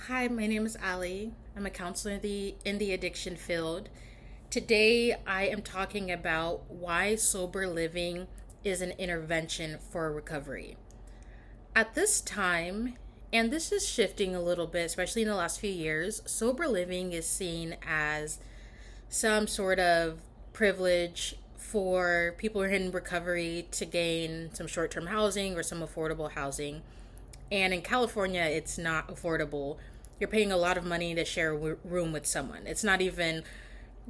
Hi, my name is Ali. I'm a counselor in the addiction field. Today, I am talking about why sober living is an intervention for recovery. At this time, and this is shifting a little bit, especially in the last few years, sober living is seen as some sort of privilege for people who are in recovery to gain some short term housing or some affordable housing. And in California, it's not affordable. You're paying a lot of money to share a room with someone. It's not even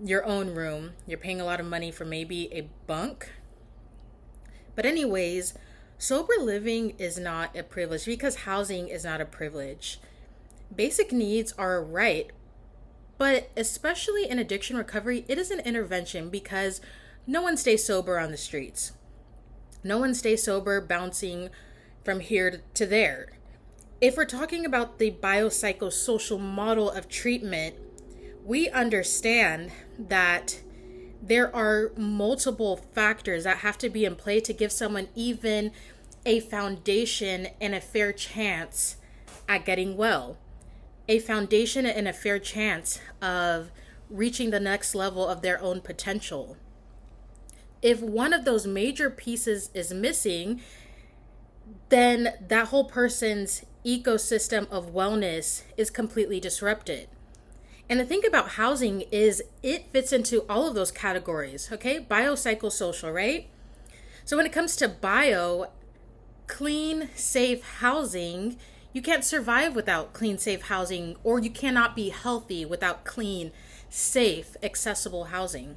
your own room. You're paying a lot of money for maybe a bunk. But, anyways, sober living is not a privilege because housing is not a privilege. Basic needs are a right, but especially in addiction recovery, it is an intervention because no one stays sober on the streets. No one stays sober bouncing from here to there. If we're talking about the biopsychosocial model of treatment, we understand that there are multiple factors that have to be in play to give someone even a foundation and a fair chance at getting well. A foundation and a fair chance of reaching the next level of their own potential. If one of those major pieces is missing, then that whole person's ecosystem of wellness is completely disrupted. And the thing about housing is it fits into all of those categories, okay? Biopsychosocial, right? So when it comes to clean, safe housing, you can't survive without clean, safe housing, or you cannot be healthy without clean, safe, accessible housing.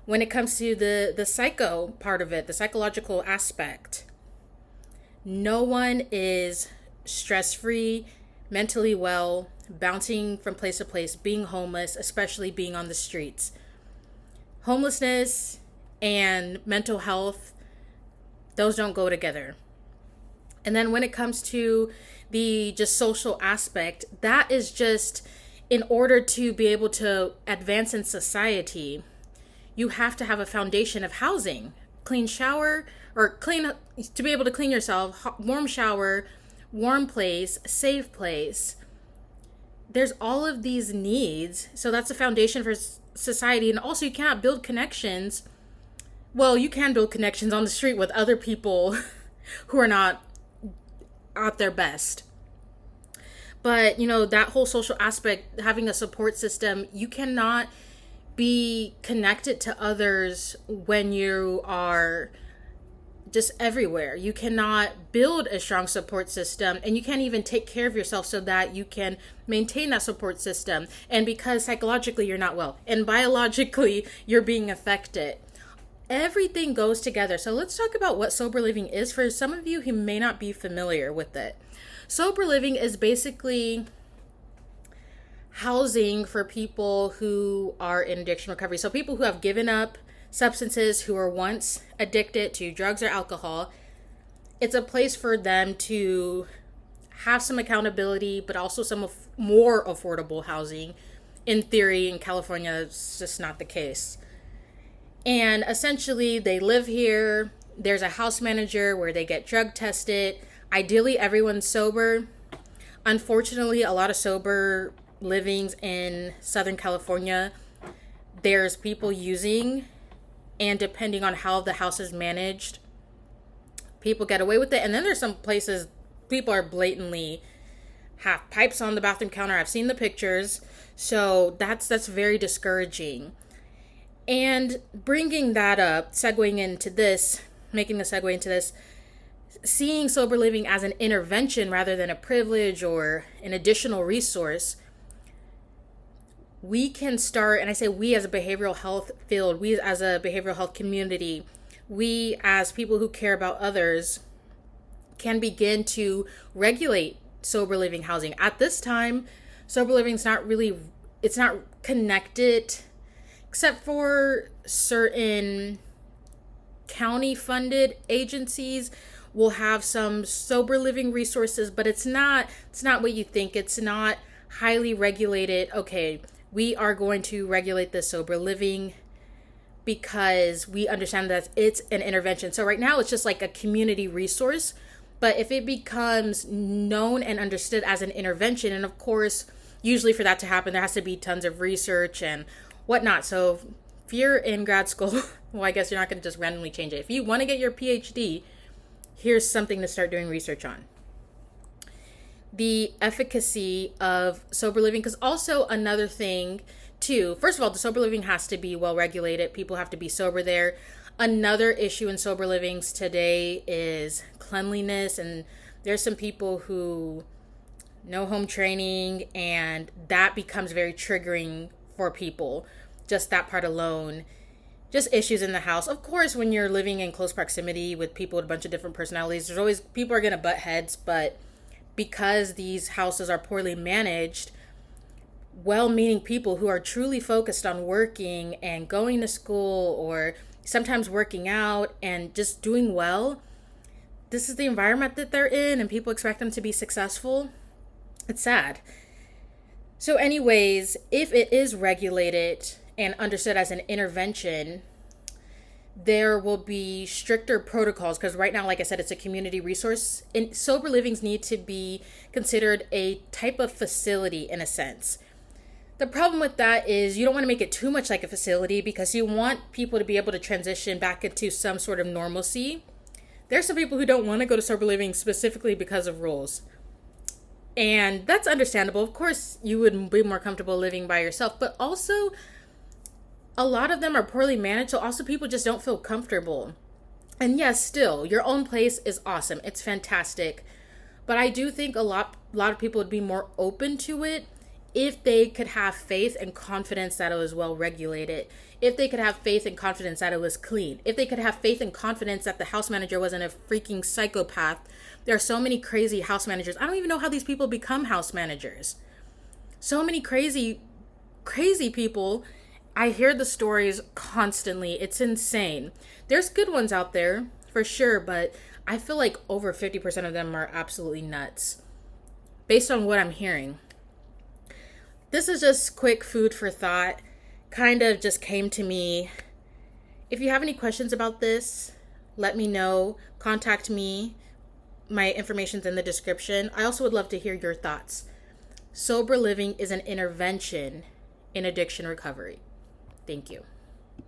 When it comes to the psycho part of it, the psychological aspect, no one is stress-free, mentally well, bouncing from place to place, being homeless, especially being on the streets. Homelessness and mental health, those don't go together. And then when it comes to the just social aspect, that is just in order to be able to advance in society, you have to have a foundation of housing, clean shower, or clean to be able to clean yourself, warm shower, warm place, safe place. There's all of these needs. So that's a foundation for society. And also you cannot build connections. Well, you can build connections on the street with other people who are not at their best. But, that whole social aspect, having a support system, you cannot be connected to others when you are just everywhere. You cannot build a strong support system, and you can't even take care of yourself so that you can maintain that support system. And because psychologically you're not well and biologically you're being affected, everything goes together. So let's talk about what sober living is for some of you who may not be familiar with it. Sober living is basically housing for people who are in addiction recovery. So people who have given up substances, who were once addicted to drugs or alcohol. It's a place for them to have some accountability, but also some more affordable housing. In theory, in California, it's just not the case. And essentially, they live here. There's a house manager where they get drug tested. Ideally, everyone's sober. Unfortunately, a lot of sober livings in Southern California, there's people using, and depending on how the house is managed, people get away with it. And then there's some places people are blatantly have pipes on the bathroom counter. I've seen the pictures. So that's very discouraging. And bringing that up, making the segue into this, seeing sober living as an intervention rather than a privilege or an additional resource, we can start, and I say we as a behavioral health field, we as a behavioral health community, we as people who care about others can begin to regulate sober living housing. At this time, sober living is it's not connected, except for certain county funded agencies will have some sober living resources, but it's not what you think. It's not highly regulated. Okay, we are going to regulate the sober living because we understand that it's an intervention. So right now it's just like a community resource But if it becomes known and understood as an intervention, and of course, usually for that to happen, there has to be tons of research and whatnot. So if you're in grad school, well, I guess you're not going to just randomly change it. If you want to get your PhD, here's something to start doing research on. The efficacy of sober living, because also another thing too, first of all, the sober living has to be well regulated. People have to be sober there. Another issue in sober livings today is cleanliness, and there's some people who no home training, and that becomes very triggering for people. Just that part alone. Just issues in the house. Of course, when you're living in close proximity with people with a bunch of different personalities, there's always, people are going to butt heads, but because these houses are poorly managed, well-meaning people who are truly focused on working and going to school, or sometimes working out and just doing well, this is the environment that they're in, and people expect them to be successful. It's sad. So anyways, if it is regulated and understood as an intervention, there will be stricter protocols, because right now, like I said, it's a community resource, and sober livings need to be considered a type of facility in a sense. The problem with that is you don't want to make it too much like a facility, because you want people to be able to transition back into some sort of normalcy. There's some people who don't want to go to sober living specifically because of rules. And that's understandable. Of course, you would be more comfortable living by yourself, but also a lot of them are poorly managed, so also people just don't feel comfortable. And yes, still, your own place is awesome. It's fantastic. But I do think a lot of people would be more open to it if they could have faith and confidence that it was well regulated. If they could have faith and confidence that it was clean. If they could have faith and confidence that the house manager wasn't a freaking psychopath. There are so many crazy house managers. I don't even know how these people become house managers. So many crazy people. I hear the stories constantly. It's insane. There's good ones out there, for sure, but I feel like over 50% of them are absolutely nuts, based on what I'm hearing. This is just quick food for thought. Kind of just came to me. If you have any questions about this, let me know. Contact me. My information's in the description. I also would love to hear your thoughts. Sober living is an intervention in addiction recovery. Thank you.